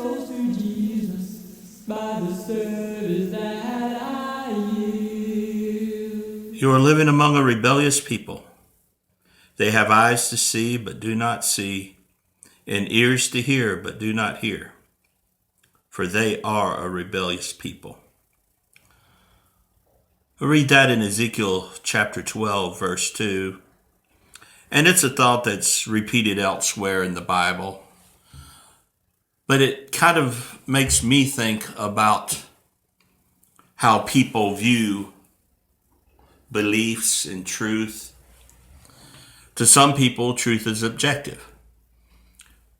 souls to Jesus by the service that I yield. You are living among a rebellious people. They have eyes to see, but do not see, and ears to hear, but do not hear, for they are a rebellious people. I read that in Ezekiel chapter 12, verse 2, and it's a thought that's repeated elsewhere in the Bible, but it kind of makes me think about how people view beliefs and truth. To some people, truth is objective.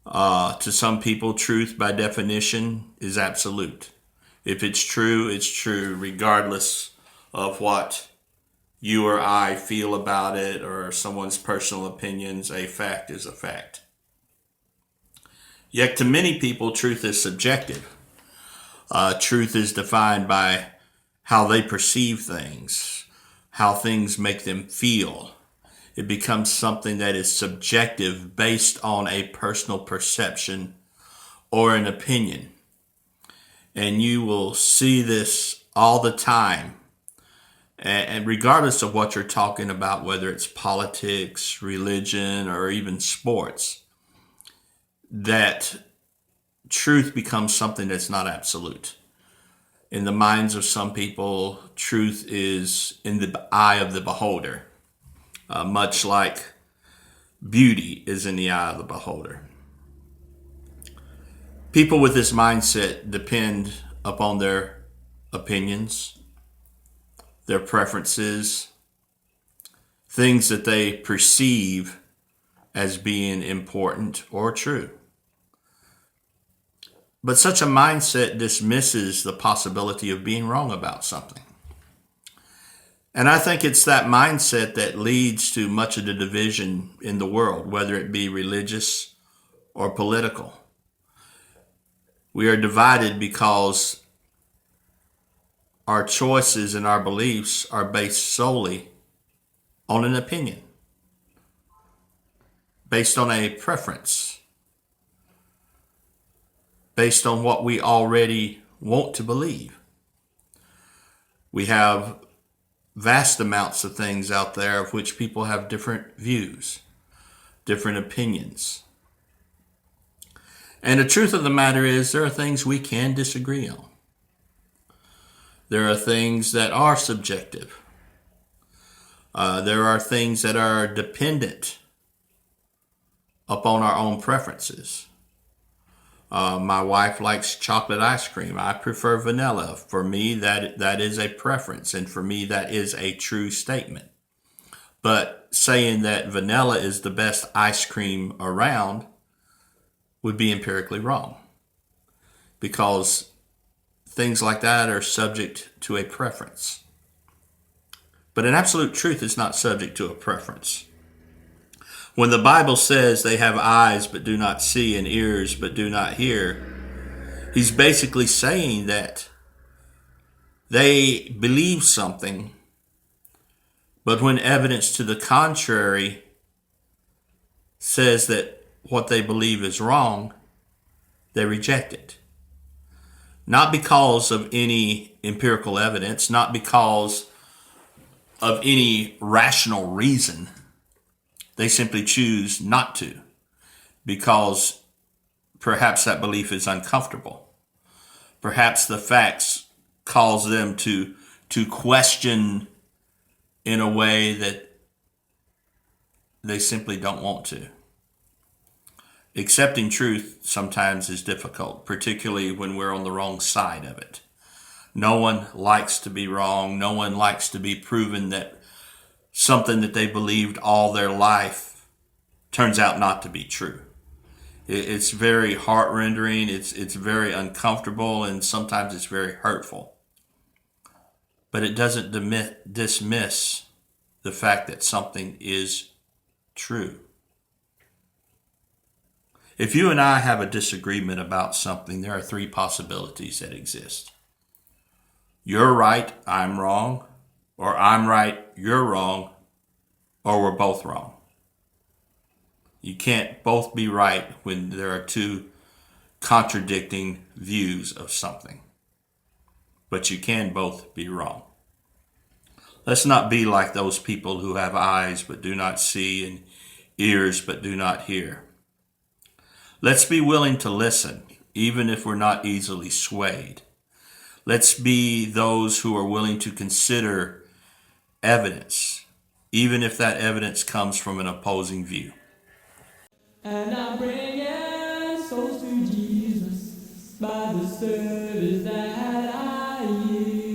To some people, truth by definition is absolute. If it's true, it's true, regardless of what you or I feel about it or someone's personal opinions. A fact is a fact. Yet to many people, truth is subjective. Truth is defined by how they perceive things, how things make them feel. It becomes something that is subjective based on a personal perception or an opinion. And you will see this all the time. And regardless of what you're talking about, whether it's politics, religion, or even sports, that truth becomes something that's not absolute. In the minds of some people, truth is in the eye of the beholder, much like beauty is in the eye of the beholder. People with this mindset depend upon their opinions, their preferences, things that they perceive as being important or true. But such a mindset dismisses the possibility of being wrong about something. And I think it's that mindset that leads to much of the division in the world, whether it be religious or political. We are divided because our choices and our beliefs are based solely on an opinion, based on a preference, based on what we already want to believe. We have vast amounts of things out there of which people have different views, different opinions. And the truth of the matter is, there are things we can disagree on. There are things that are subjective. There are things that are dependent upon our own preferences. My wife likes chocolate ice cream. I prefer vanilla. For me, that is a preference, and for me, that is a true statement. But saying that vanilla is the best ice cream around would be empirically wrong, because things like that are subject to a preference. But an absolute truth is not subject to a preference. When the Bible says they have eyes but do not see and ears but do not hear, he's basically saying that they believe something, but when evidence to the contrary says that what they believe is wrong, they reject it. Not because of any empirical evidence, not because of any rational reason. They simply choose not to, because perhaps that belief is uncomfortable. Perhaps the facts cause them to question in a way that they simply don't want to. Accepting truth sometimes is difficult, particularly when we're on the wrong side of it. No one likes to be wrong. No one likes to be proven that something that they believed all their life turns out not to be true. It's very heart-rendering. It's very uncomfortable, and sometimes it's very hurtful. But it doesn't dismiss the fact that something is true. If you and I have a disagreement about something, there are three possibilities that exist. You're right, I'm wrong, or I'm right, you're wrong, or we're both wrong. You can't both be right when there are two contradicting views of something. But you can both be wrong. Let's not be like those people who have eyes but do not see and ears but do not hear. Let's be willing to listen, even if we're not easily swayed. Let's be those who are willing to consider evidence, even if that evidence comes from an opposing view. And I'm bringing souls to Jesus by the service that I yield.